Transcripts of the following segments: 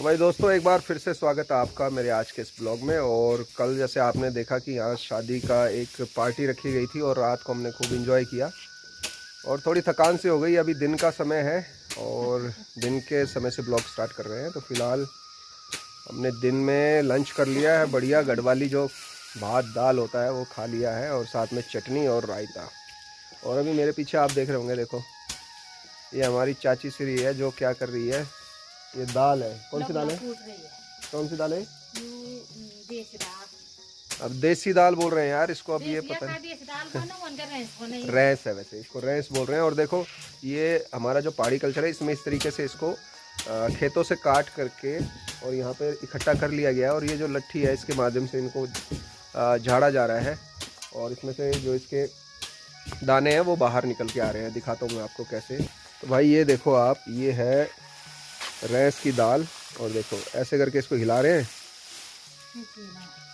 भाई दोस्तों, एक बार फिर से स्वागत है आपका मेरे आज के इस ब्लॉग में। और कल जैसे आपने देखा कि यहाँ शादी का एक पार्टी रखी गई थी और रात को हमने खूब एंजॉय किया और थोड़ी थकान सी हो गई। अभी दिन का समय है और दिन के समय से ब्लॉग स्टार्ट कर रहे हैं। तो फिलहाल हमने दिन में लंच कर लिया है, बढ़िया गढ़वाली जो भात दाल होता है वो खा लिया है और साथ में चटनी और रायता। और अभी मेरे पीछे आप देख रहे होंगे, देखो ये हमारी चाची श्री है जो क्या कर रही है। ये दाल है, कौन सी दाल है? कौन सी दाल है? देसी दाल। अब देसी दाल बोल रहे हैं यार इसको, अब ये पता नहीं रैस है, वैसे इसको रैस बोल रहे हैं। और देखो ये हमारा जो पहाड़ी कल्चर है इसमें इस तरीके से इसको खेतों से काट करके और यहाँ पे इकट्ठा कर लिया गया है। और ये जो लट्ठी है इसके माध्यम से इनको झाड़ा जा रहा है और इसमें से जो इसके दाने हैं वो बाहर निकल के आ रहे हैं। दिखाता हूँ मैं आपको कैसे। तो भाई ये देखो आप, ये है रैस की दाल और देखो ऐसे करके इसको हिला रहे हैं,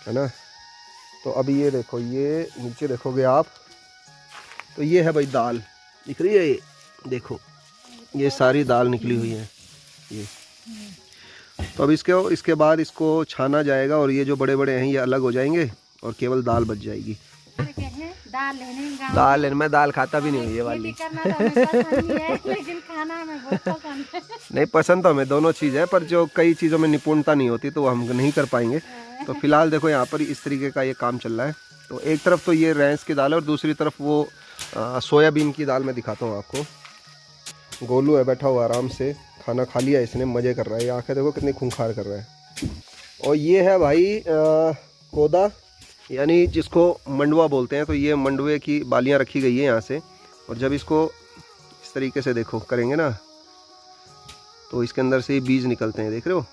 है ना। तो अभी ये देखो, ये नीचे देखोगे आप तो ये है भाई दाल, दिख रही है? ये देखो ये सारी दाल निकली हुई है ये। तो अब इसके बाद इसको छाना जाएगा और ये जो बड़े बड़े हैं ये अलग हो जाएंगे और केवल दाल बच जाएगी। दाल लेने मैं दाल खाता भी नहीं हूँ ये वाली। लेकिन खाना में बहुत पसंद है। नहीं, पसंद तो हमें दोनों चीज़ है, पर जो कई चीज़ों में निपुणता नहीं होती तो हम नहीं कर पाएंगे। तो फिलहाल देखो यहाँ पर इस तरीके का ये काम चल रहा है। तो एक तरफ तो ये रैंस की दाल है और दूसरी तरफ वो सोयाबीन की दाल मैं दिखाता हूँ आपको। गोलू है बैठा हुआ आराम से, खाना खा लिया इसने, मज़े कर रहा है। ये आँखें देखो कितनी खूंखार कर रहा है। और ये है भाई कोदा, यानी जिसको मंडवा बोलते हैं। तो ये मंडवे की बालियाँ रखी गई है यहाँ से। और जब इसको इस तरीके से देखो करेंगे ना तो इसके अंदर से ये बीज निकलते हैं, देख रहे हो।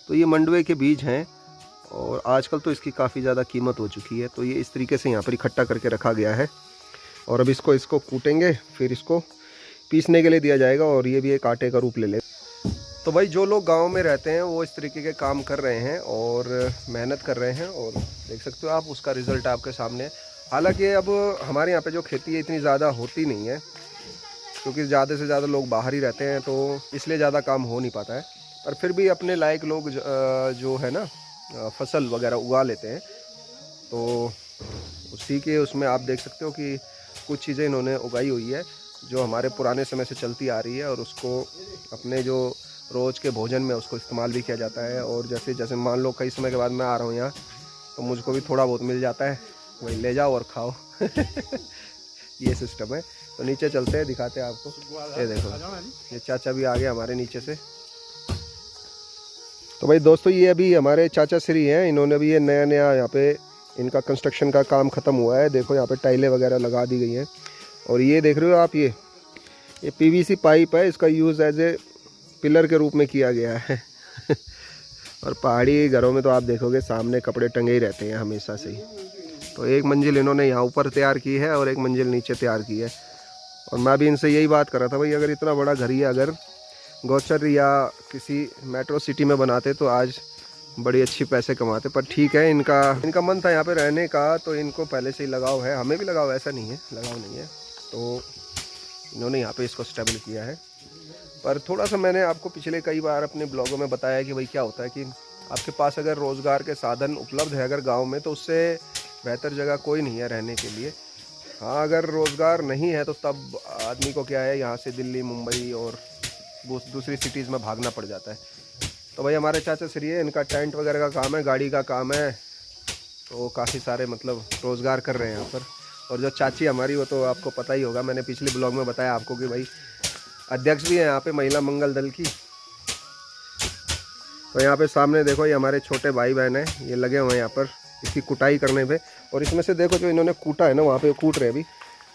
तो ये मंडवे के बीज हैं और आजकल तो इसकी काफ़ी ज़्यादा कीमत हो चुकी है। तो ये इस तरीके से यहाँ पर इकट्ठा करके रखा गया है और अब इसको कूटेंगे, फिर इसको पीसने के लिए दिया जाएगा और ये भी एक आटे का रूप ले लेगा। तो भाई जो लोग गांव में रहते हैं वो इस तरीके के काम कर रहे हैं और मेहनत कर रहे हैं और देख सकते हो आप उसका रिज़ल्ट आपके सामने। हालांकि अब हमारे यहाँ पे जो खेती है इतनी ज़्यादा होती नहीं है क्योंकि ज़्यादा से ज़्यादा लोग बाहर ही रहते हैं, तो इसलिए ज़्यादा काम हो नहीं पाता है। पर फिर भी अपने लायक लोग जो है ना फसल वगैरह उगा लेते हैं। तो उसी के उसमें आप देख सकते हो कि कुछ चीज़ें इन्होंने उगाई हुई है जो हमारे पुराने समय से चलती आ रही है और उसको अपने जो रोज़ के भोजन में उसको इस्तेमाल भी किया जाता है। और जैसे जैसे मान लो कई समय के बाद मैं आ रहा हूँ यहाँ तो मुझको भी थोड़ा बहुत मिल जाता है, वही ले जाओ और खाओ। ये सिस्टम है। तो नीचे चलते हैं, दिखाते हैं आपको। ये देखो ये चाचा भी आ गए हमारे नीचे से। तो भाई दोस्तों ये अभी हमारे चाचा श्री हैं, इन्होंने भी ये नया नया यहाँ पे इनका कंस्ट्रक्शन का काम ख़त्म हुआ है। देखो यहाँ पे टाइलें वगैरह लगा दी गई हैं और ये देख रहे हो आप, ये पीवीसी पाइप है, इसका यूज़ एज ए पिलर के रूप में किया गया है। और पहाड़ी घरों में तो आप देखोगे सामने कपड़े टंगे ही रहते हैं हमेशा से ही। तो एक मंजिल इन्होंने यहाँ ऊपर तैयार की है और एक मंजिल नीचे तैयार की है। और मैं भी इनसे यही बात कर रहा था, भाई अगर इतना बड़ा घर ही अगर गौचर या किसी मेट्रो सिटी में बनाते तो आज बड़ी अच्छी पैसे कमाते। पर ठीक है, इनका मन था यहाँ पे रहने का, तो इनको पहले से ही लगाव है, हमें भी लगाव ऐसा नहीं है, लगाव नहीं है। तो इन्होंने यहाँ पे इसको स्टेबल किया है। पर थोड़ा सा मैंने आपको पिछले कई बार अपने ब्लॉगों में बताया कि भाई क्या होता है कि आपके पास अगर रोज़गार के साधन उपलब्ध है अगर गांव में, तो उससे बेहतर जगह कोई नहीं है रहने के लिए। हाँ, अगर रोज़गार नहीं है तो तब आदमी को क्या है यहाँ से दिल्ली, मुंबई और दूसरी सिटीज़ में भागना पड़ जाता है। तो भाई हमारे चाचा श्री है, इनका टेंट वगैरह का काम है, गाड़ी का काम है, तो काफ़ी सारे मतलब रोज़गार कर रहे हैं यहाँ पर। और जो चाची हमारी वो तो आपको पता ही होगा, मैंने पिछले ब्लॉग में बताया आपको कि भाई अध्यक्ष भी है यहाँ पे महिला मंगल दल की। तो यहाँ पे सामने देखो ये हमारे छोटे भाई बहन हैं, ये लगे हुए हैं यहाँ पर इसकी कुटाई करने पे। और इसमें से देखो जो इन्होंने कूटा है ना, वहाँ पे कूट रहे हैं अभी।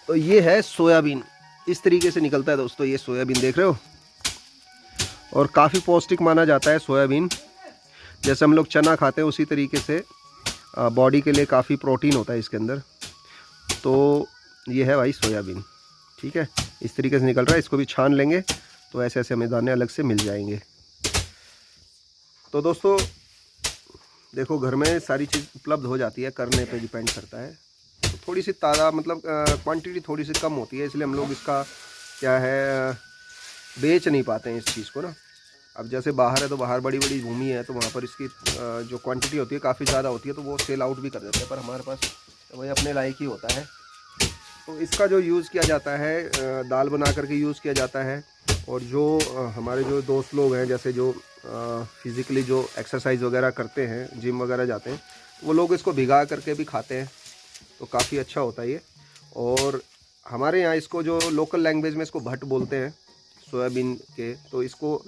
तो ये है सोयाबीन, इस तरीके से निकलता है दोस्तों ये सोयाबीन, देख रहे हो। और काफ़ी पौष्टिक माना जाता है सोयाबीन, जैसे हम लोग चना खाते हैं उसी तरीके से बॉडी के लिए काफ़ी प्रोटीन होता है इसके अंदर। तो ये है भाई सोयाबीन, ठीक है, इस तरीके से निकल रहा है। इसको भी छान लेंगे तो ऐसे ऐसे हमें दाने अलग से मिल जाएंगे। तो दोस्तों देखो घर में सारी चीज़ उपलब्ध हो जाती है, करने पे डिपेंड करता है। तो थोड़ी सी ताज़ा मतलब क्वांटिटी थोड़ी सी कम होती है, इसलिए हम लोग इसका क्या है बेच नहीं पाते हैं इस चीज़ को ना। अब जैसे बाहर है तो बाहर बड़ी बड़ी भूमि है तो वहाँ पर इसकी जो क्वांटिटी होती है काफ़ी ज़्यादा होती है, तो वो सेल आउट भी कर देते हैं, पर हमारे पास वही अपने लायक ही होता है। तो इसका जो यूज़ किया जाता है दाल बना करके यूज़ किया जाता है। और जो हमारे जो दोस्त लोग हैं, जैसे जो फिज़िकली जो एक्सरसाइज वगैरह करते हैं, जिम वगैरह जाते हैं, वो लोग इसको भिगा करके भी खाते हैं, तो काफ़ी अच्छा होता है ये। और हमारे यहाँ इसको जो लोकल लैंग्वेज में इसको भट्ट बोलते हैं सोयाबीन के। तो इसको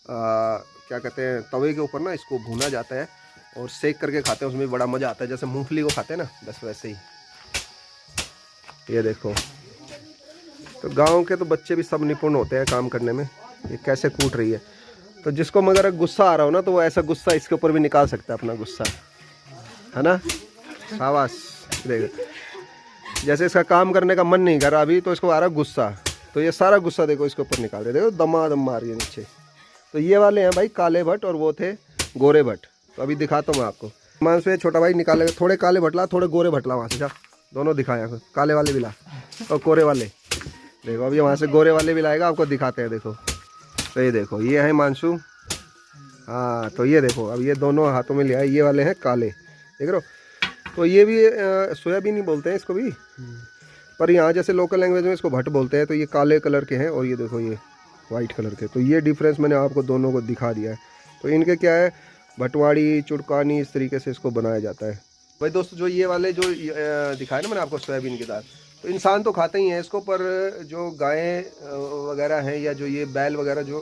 क्या कहते हैं, तवे के ऊपर ना इसको भूना जाता है और सेक करके खाते हैं, उसमें बड़ा मज़ा आता है, जैसे मूंगफली को खाते हैं ना, बस वैसे ही। ये देखो, तो गांव के तो बच्चे भी सब निपुण होते हैं काम करने में। ये कैसे कूट रही है, तो जिसको मगर गुस्सा आ रहा हो ना, तो वो ऐसा गुस्सा इसके ऊपर भी निकाल सकता है अपना गुस्सा, है ना। शाबाश। देखो जैसे इसका काम करने का मन नहीं कर रहा अभी, तो इसको आ रहा गुस्सा, तो ये सारा गुस्सा देखो इसके ऊपर निकाल रहे, देखो दमादम मार रही है नीचे। तो ये वाले हैं भाई काले भट्ट, और वो थे गोरे भट्ट। तो अभी दिखाता हूँ मैं आपको। मान से छोटा भाई निकाले, थोड़े काले भट्ट ला, थोड़े गोरे भट्ट ला वहाँ से, जा दोनों दिखाया, काले वाले भी ला और गोरे वाले। देखो अभी वहाँ से गोरे वाले भी लाएगा, आपको दिखाते हैं। देखो तो ये देखो, ये है हिमांशु। हाँ तो ये देखो, अब ये दोनों हाथों में लिया है, ये वाले हैं काले, देख रहे हो। तो ये भी सोयाबीन ही बोलते हैं इसको भी, पर यहाँ जैसे लोकल लैंग्वेज में इसको भट्ट बोलते हैं। तो ये काले कलर के हैं और ये देखो ये वाइट कलर के। तो ये डिफरेंस मैंने आपको दोनों को दिखा दिया है। तो इनके क्या है, भटवाड़ी, चुड़कानी, इस तरीके से इसको बनाया जाता है। भाई दोस्तों, जो ये वाले जो दिखाया ना मैंने आपको सोयाबीन की दाल, तो इंसान तो खाते ही हैं इसको, पर जो गायें वगैरह हैं या जो ये बैल वगैरह जो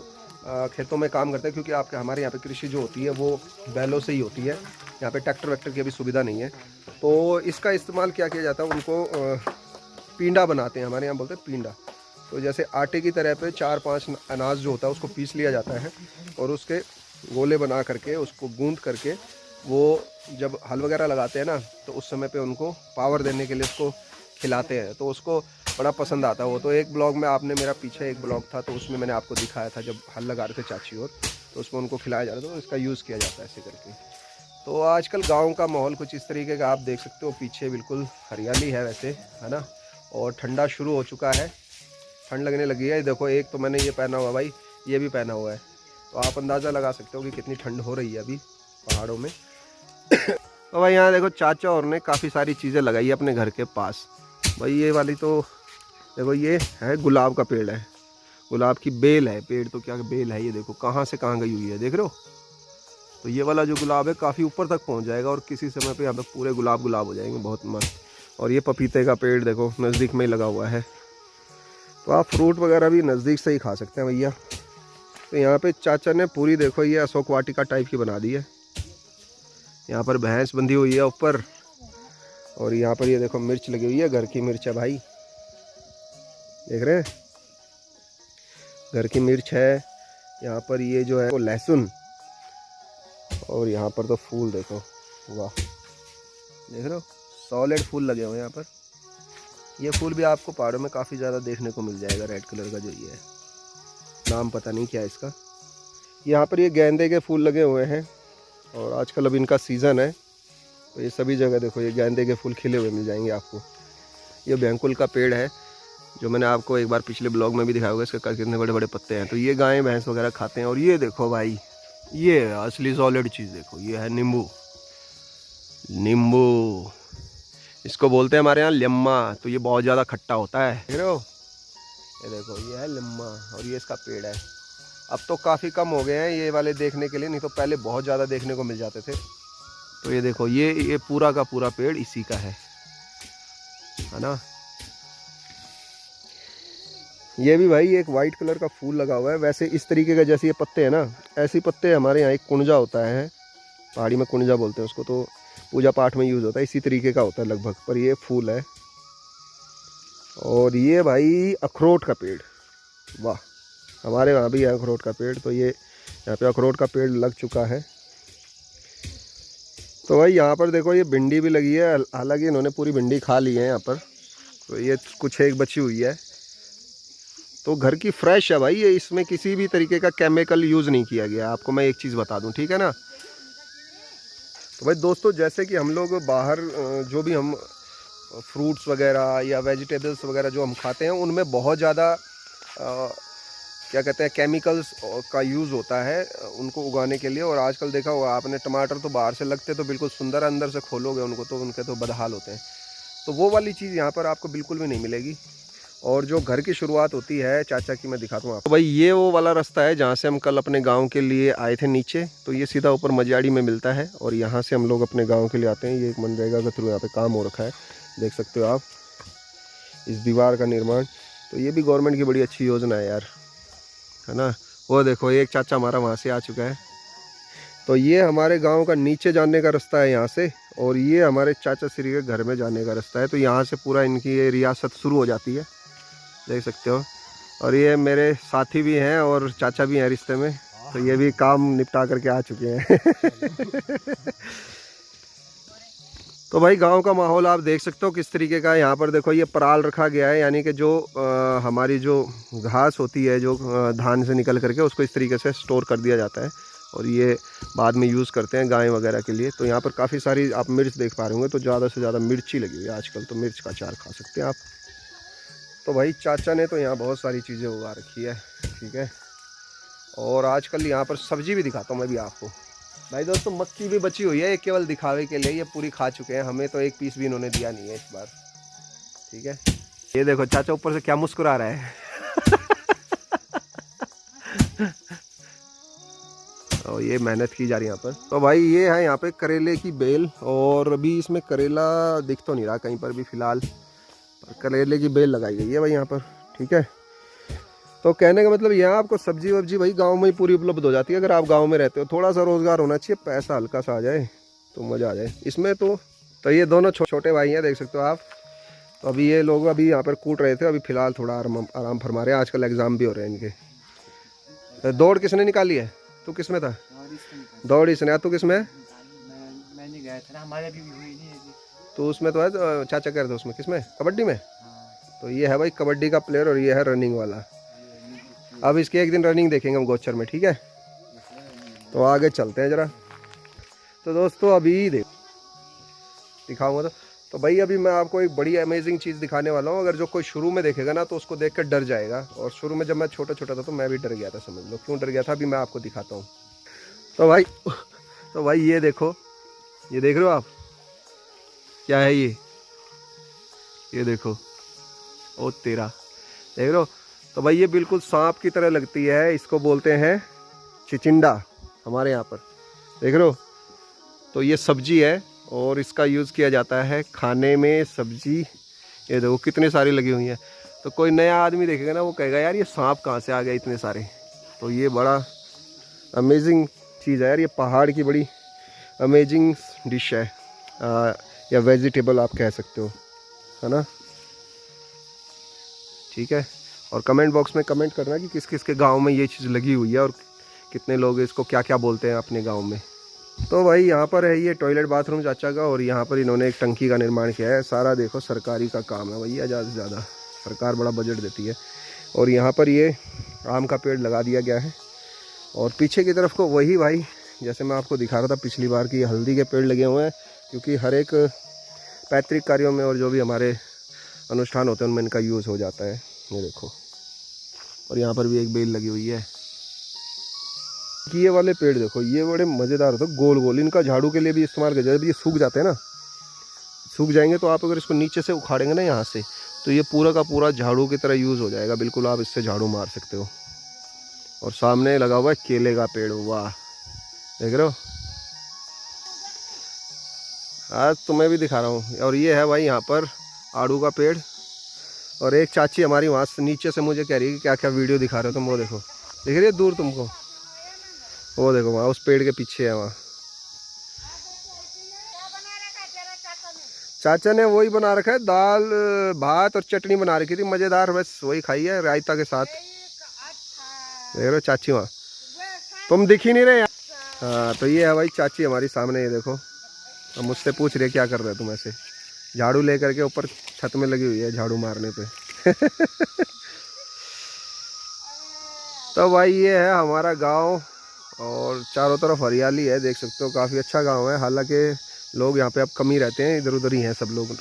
खेतों में काम करते हैं, क्योंकि आपके हमारे यहाँ पे कृषि जो होती है वो बैलों से ही होती है, यहाँ पे ट्रैक्टर वैक्टर की अभी सुविधा नहीं है। तो इसका इस्तेमाल क्या किया जाता है, उनको पींडा बनाते हैं, हमारे यहाँ बोलते हैं पींडा। तो जैसे आटे की तरह पे 4-5 अनाज जो होता है उसको पीस लिया जाता है और उसके गोले बना करके उसको गूंद करके वो जब हल वगैरह लगाते हैं ना, तो उस समय पे उनको पावर देने के लिए उसको खिलाते हैं। तो उसको बड़ा पसंद आता है वो। तो एक ब्लॉग में आपने, मेरा पीछे एक ब्लॉग था, तो उसमें मैंने आपको दिखाया था जब हल लगा रहे थे चाची और, तो उसमें उनको खिलाया जा रहा था, तो इसका यूज़ किया जाता है ऐसे करके। तो आजकल गाँव का माहौल कुछ इस तरीके का आप देख सकते हो, पीछे बिल्कुल हरियाली है वैसे, है ना। और ठंडा शुरू हो चुका है, ठंड लगने लगी है। देखो एक तो मैंने ये पहना हुआ भाई, ये भी पहना हुआ है, तो आप अंदाज़ा लगा सकते हो कि कितनी ठंड हो रही है अभी पहाड़ों में। तो भाई यहाँ देखो चाचा और ने काफ़ी सारी चीज़ें लगाई है अपने घर के पास। भाई ये वाली तो देखो, ये है गुलाब का पेड़ है, गुलाब की बेल है, पेड़ तो क्या बेल है, ये देखो कहाँ से कहाँ गई हुई है, देख रहे हो। तो ये वाला जो गुलाब है काफ़ी ऊपर तक पहुँच जाएगा और किसी समय पे यहाँ पे पूरे गुलाब गुलाब हो जाएंगे, बहुत मस्त। और ये पपीते का पेड़ देखो नज़दीक में ही लगा हुआ है, तो आप फ्रूट वगैरह भी नज़दीक से ही खा सकते हैं भैया। तो यहाँ पे चाचा ने पूरी देखो ये अशोक वाटिका टाइप की बना दी है। यहाँ पर भैंस बंधी हुई है ऊपर, और यहाँ पर ये देखो मिर्च लगी हुई है, घर की मिर्च है भाई, देख रहे हैं, घर की मिर्च है। यहाँ पर ये जो है वो लहसुन, और यहाँ पर तो फूल देखो, वाह देख रहे हो, सॉलिड फूल लगे हुए हैं यहाँ पर। ये फूल भी आपको पहाड़ों में काफ़ी ज़्यादा देखने को मिल जाएगा, रेड कलर का जो ये है, नाम पता नहीं क्या है इसका। यहाँ पर ये गेंदे के फूल लगे हुए हैं और आजकल अब इनका सीज़न है, तो ये सभी जगह देखो ये गेंदे के फूल खिले हुए मिल जाएंगे आपको। ये बैंकुल का पेड़ है जो मैंने आपको एक बार पिछले ब्लॉग में भी दिखाया होगा, इसके कितने बड़े बड़े पत्ते हैं। तो ये गायें भैंस वगैरह खाते हैं। और ये देखो भाई, ये असली सॉलिड चीज़ देखो, ये है नींबू, नींबू इसको बोलते हैं हमारे यहाँ लिम्मा। तो ये बहुत ज़्यादा खट्टा होता है, देख रहे हो, ये देखो ये है लिम्मा और ये इसका पेड़ है। अब तो काफ़ी कम हो गए हैं ये वाले देखने के लिए, नहीं तो पहले बहुत ज़्यादा देखने को मिल जाते थे। तो ये देखो ये पूरा का पूरा पेड़ इसी का है ना। ये भी भाई एक वाइट कलर का फूल लगा हुआ है, वैसे इस तरीके का जैसे ये पत्ते हैं ना, ऐसे पत्ते हमारे यहाँ एक कुंजा होता है, पहाड़ी में कुंजा बोलते हैं उसको, तो पूजा पाठ में यूज़ होता है, इसी तरीके का होता है लगभग, पर ये फूल है। और ये भाई अखरोट का पेड़, वाह, हमारे वहाँ भी है अखरोट का पेड़। तो ये यहाँ पे अखरोट का पेड़ लग चुका है। तो भाई यहाँ पर देखो ये भिंडी भी लगी है, हालांकि इन्होंने पूरी भिंडी खा ली है यहाँ पर, तो ये कुछ एक बची हुई है। तो घर की फ्रेश है भाई ये, इसमें किसी भी तरीके का केमिकल यूज़ नहीं किया गया। आपको मैं एक चीज़ बता दूं, ठीक है ना। तो भाई दोस्तों, जैसे कि हम लोग बाहर जो भी हम फ्रूट्स वगैरह या वेजिटेबल्स वगैरह जो हम खाते हैं, उनमें बहुत ज़्यादा क्या कहते हैं केमिकल्स का यूज़ होता है उनको उगाने के लिए। और आजकल देखा होगा आपने, टमाटर तो बाहर से लगते तो बिल्कुल सुंदर, अंदर से खोलोगे उनको तो उनके तो बदहाल होते हैं। तो वो वाली चीज़ यहाँ पर आपको बिल्कुल भी नहीं मिलेगी। और जो घर की शुरुआत होती है चाचा की, मैं दिखाता हूँ आपको। तो भाई ये वो वाला रास्ता है जहाँ से हम कल अपने गांव के लिए आए थे नीचे। तो ये सीधा ऊपर मजियाड़ी में मिलता है और यहाँ से हम लोग अपने गांव के लिए आते हैं। ये एक मनरेगा के थ्रू यहाँ पे काम हो रखा है, देख सकते हो आप, इस दीवार का निर्माण। तो ये भी गवर्नमेंट की बड़ी अच्छी योजना है यार, है ना। वो देखो एक चाचा हमारा वहाँ से आ चुका है। तो ये हमारे गाँव का नीचे जाने का रास्ता है यहाँ से, और ये हमारे चाचा श्री के घर में जाने का रास्ता है। तो यहाँ से पूरा इनकी ये रियासत शुरू हो जाती है, देख सकते हो। और ये मेरे साथी भी हैं और चाचा भी हैं रिश्ते में, तो ये भी काम निपटा करके आ चुके हैं। तो भाई गांव का माहौल आप देख सकते हो किस तरीके का है। यहाँ पर देखो ये पराल रखा गया है, यानी कि जो हमारी जो घास होती है जो धान से निकल करके, उसको इस तरीके से स्टोर कर दिया जाता है और ये बाद में यूज़ करते हैं गाय वगैरह के लिए। तो यहाँ पर काफ़ी सारी आप मिर्च देख पा रहे होंगे, तो ज़्यादा से ज़्यादा मिर्ची लगी हुई है आजकल, तो मिर्च का अचार खा सकते हैं आप। तो भाई चाचा ने तो यहाँ बहुत सारी चीज़ें उगा रखी है, ठीक है। और आजकल यहाँ पर सब्जी भी दिखाता हूँ मैं भी आपको। भाई दोस्तों मक्की भी बची हुई है, ये केवल दिखावे के लिए, ये पूरी खा चुके हैं, हमें तो एक पीस भी इन्होंने दिया नहीं है इस बार, ठीक है। ये देखो चाचा ऊपर से क्या मुस्कुरा रहा है। और ये मेहनत की जा रही है यहाँ पर। तो भाई ये है यहाँ पे करेले की बेल, और अभी इसमें करेला दिख तो नहीं रहा कहीं पर भी फिलहाल, करेले की बेल लगाई गई है भाई यहाँ पर, ठीक है। तो कहने का मतलब यहाँ आपको सब्जी वब्जी भाई गांव में ही पूरी उपलब्ध हो जाती है अगर आप गांव में रहते हो। थोड़ा सा रोज़गार होना चाहिए, पैसा हल्का सा आ जाए तो मज़ा आ जाए इसमें। तो ये दोनों छोटे भाई हैं, देख सकते हो आप। तो अभी ये लोग अभी यहाँ पर कूट रहे थे, अभी फ़िलहाल थोड़ा आराम फरमा रहे हैं, आजकल एग्ज़ाम भी हो रहे हैं इनके। तो दौड़ किसने निकाली है? तू किस में था? दौड़ इसने, तू किस में? मैंने गया था ना, हमारे अभी हुई नहीं है। तो उसमें तो है, तो चाचा कह रहे थे उसमें, किस में? कबड्डी में। तो ये है भाई कबड्डी का प्लेयर और ये है रनिंग वाला। अब इसके एक दिन रनिंग देखेंगे हम गोचर में, ठीक है। तो आगे चलते हैं जरा। तो दोस्तों अभी दिखाऊंगा तो भाई अभी मैं आपको एक बड़ी अमेजिंग चीज़ दिखाने वाला हूँ। अगर जो कोई शुरू में देखेगा ना तो उसको देख कर डर जाएगा, और शुरू में जब मैं छोटा छोटा था तो मैं भी डर गया था, समझ लो क्यों डर गया था, अभी मैं आपको दिखाता हूँ। तो भाई ये देखो, ये देख रहे हो आप, क्या है ये देखो, ओ तेरा, देख रहे हो। तो भाई ये बिल्कुल सांप की तरह लगती है, इसको बोलते हैं चिचिंडा हमारे यहाँ पर, देख रहे हो। तो ये सब्जी है और इसका यूज़ किया जाता है खाने में, सब्जी। ये देखो कितनी सारी लगी हुई है। तो कोई नया आदमी देखेगा ना वो कहेगा यार ये सांप कहाँ से आ गया इतने सारे। तो ये बड़ा अमेजिंग चीज़ है यार, ये पहाड़ की बड़ी अमेजिंग डिश है, या वेजिटेबल आप कह सकते हो, है ना, ठीक है। और कमेंट बॉक्स में कमेंट करना कि किस किस के गांव में ये चीज़ लगी हुई है और कितने लोग इसको क्या क्या बोलते हैं अपने गांव में। तो भाई यहाँ पर है ये टॉयलेट बाथरूम चाचा का, और यहाँ पर इन्होंने एक टंकी का निर्माण किया है। सारा देखो सरकारी का काम है भैया, ज़्यादा से ज़्यादा सरकार बड़ा बजट देती है। और यहाँ पर ये आम का पेड़ लगा दिया गया है, और पीछे की तरफ को वही भाई जैसे मैं आपको दिखा रहा था पिछली बार की हल्दी के पेड़ लगे हुए हैं, क्योंकि हर एक पैतृक कार्यों में और जो भी हमारे अनुष्ठान होते हैं उनमें इनका यूज़ हो जाता है, ये देखो। और यहाँ पर भी एक बेल लगी हुई है। ये वाले पेड़ देखो, ये बड़े मज़ेदार होते हैं, गोल गोल, इनका झाड़ू के लिए भी इस्तेमाल किया जाता है। ये सूख जाते हैं ना, सूख जाएंगे तो आप अगर इसको नीचे से उखाड़ेंगे ना यहाँ से, तो ये पूरा का पूरा झाड़ू की तरह यूज़ हो जाएगा, बिल्कुल आप इससे झाड़ू मार सकते हो। और सामने लगा हुआ है केले का पेड़, वाह देख रहे हो, आज तुम्हें भी दिखा रहा हूँ। और ये है भाई यहाँ पर आड़ू का पेड़। और एक चाची हमारी वहाँ से नीचे से मुझे कह रही है कि क्या क्या वीडियो दिखा रहे हो तुम, वो देखो, दिख रही है दूर तुमको, वो देखो वहाँ उस पेड़ के पीछे है वहाँ। चाचा ने वही बना रखा है, दाल भात और चटनी बना रखी थी मज़ेदार, बस वही खाई है रायता के साथ। देख रहे हो चाची वहाँ, तुम दिख ही नहीं रहे। हाँ तो ये है भाई चाची हमारी सामने, ये देखो। अब मुझसे पूछ रहे क्या कर रहे हो तुम, ऐसे झाड़ू लेकर के ऊपर छत में लगी हुई है झाड़ू मारने पे। तो भाई ये है हमारा गांव, और चारों तरफ हरियाली है, देख सकते हो काफ़ी अच्छा गांव है। हालांकि लोग यहाँ पे अब कम ही रहते हैं, इधर उधर ही हैं सब लोग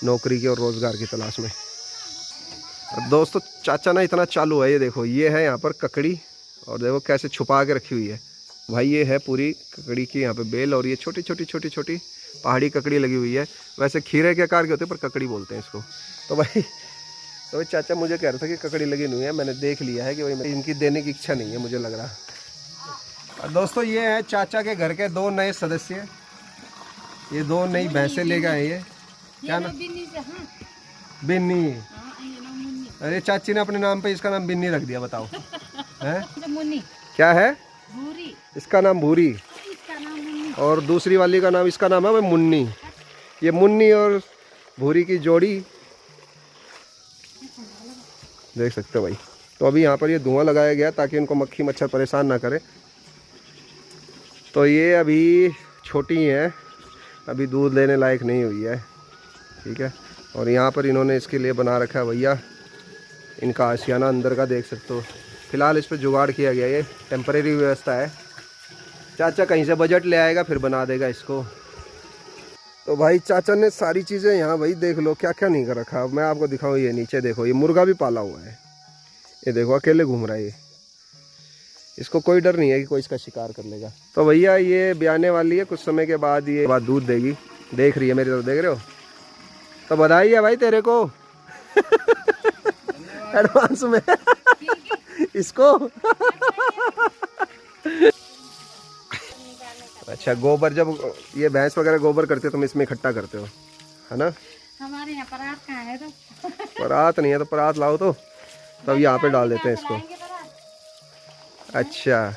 नौकरी की और रोज़गार की तलाश में। और दोस्तों चाचा ना इतना चालू है, ये देखो ये है यहाँ पर ककड़ी और देखो कैसे छुपा के रखी हुई है भाई। ये है पूरी ककड़ी की यहाँ पे बेल और ये छोटी छोटी पहाड़ी ककड़ी लगी हुई है। वैसे खीरे के आकार के होते हैं पर ककड़ी बोलते हैं इसको। तो भाई चाचा मुझे कह रहा था कि ककड़ी लगी हुई है, मैंने देख लिया है कि भाई इनकी देने की इच्छा नहीं है मुझे लग रहा। और दोस्तों ये है चाचा के घर के 2 नए सदस्य, ये 2 नई भैंसें ले गए। ये क्या नाम? बिन्नी। अरे चाची ने अपने नाम पे इसका नाम बिन्नी रख दिया, बताओ है क्या है? भूरी। इसका नाम भूरी इसका नाम मुन्नी। और दूसरी वाली का नाम, इसका नाम है मुन्नी। ये मुन्नी और भूरी की जोड़ी देख सकते हो भाई। तो अभी यहाँ पर ये धुआं लगाया गया ताकि इनको मक्खी मच्छर परेशान ना करे। तो ये अभी छोटी हैं, अभी दूध लेने लायक नहीं हुई है, ठीक है। और यहाँ पर इन्होंने इसके लिए बना रखा है भैया इनका आशियाना अंदर का, देख सकते हो। फिलहाल इस पर जुगाड़ किया गया, ये टेम्परेरी व्यवस्था है। चाचा कहीं से बजट ले आएगा फिर बना देगा इसको। तो भाई चाचा ने सारी चीज़ें यहाँ भाई देख लो क्या क्या नहीं कर रखा। मैं आपको दिखाऊँ, ये नीचे देखो, ये मुर्गा भी पाला हुआ है। ये देखो अकेले घूम रहा है ये, इसको कोई डर नहीं है कि कोई इसका शिकार कर लेगा। तो भैया ये ब्याने वाली है, कुछ समय के बाद ये बात दूध देगी। देख रही है मेरी तरफ, देख रहे हो? तो बधाई है भाई तेरे को एडवांस में इसको। अच्छा गोबर, जब ये भैंस वगैरह गोबर करते हो तुम इसमें इकट्ठा करते हो, है ना? हमारे यहाँ परात कहाँ है? तो परात नहीं है तो परात लाओ तो तब यहाँ पे डाल देते हैं इसको। अच्छा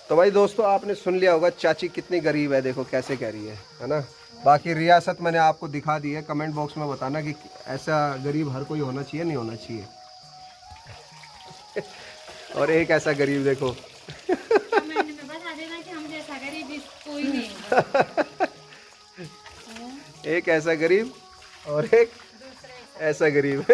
तो भाई दोस्तों आपने सुन लिया होगा चाची कितनी गरीब है, देखो कैसे कह रही है ना। बाकी रियासत मैंने आपको दिखा दी है, कमेंट बॉक्स में बताना कि ऐसा गरीब हर कोई होना चाहिए नहीं होना चाहिए। और एक ऐसा गरीब देखो कमेंट में बता देना कि हम जैसा गरीब कोई नहीं। एक ऐसा गरीब और एक ऐसा गरीब।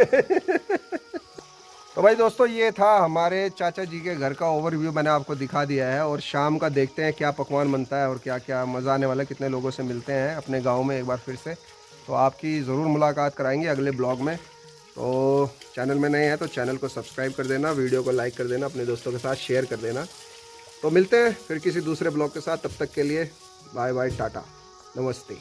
तो भाई दोस्तों ये था हमारे चाचा जी के घर का ओवरव्यू, मैंने आपको दिखा दिया है। और शाम का देखते हैं क्या पकवान बनता है और क्या क्या मज़ा आने वाला है, कितने लोगों से मिलते हैं अपने गांव में एक बार फिर से। तो आपकी ज़रूर मुलाकात कराएंगे अगले ब्लॉग में। तो चैनल में नए हैं तो चैनल को सब्सक्राइब कर देना, वीडियो को लाइक कर देना, अपने दोस्तों के साथ शेयर कर देना। तो मिलते हैं फिर किसी दूसरे ब्लॉग के साथ, तब तक के लिए बाय बाय, टाटा, नमस्ते।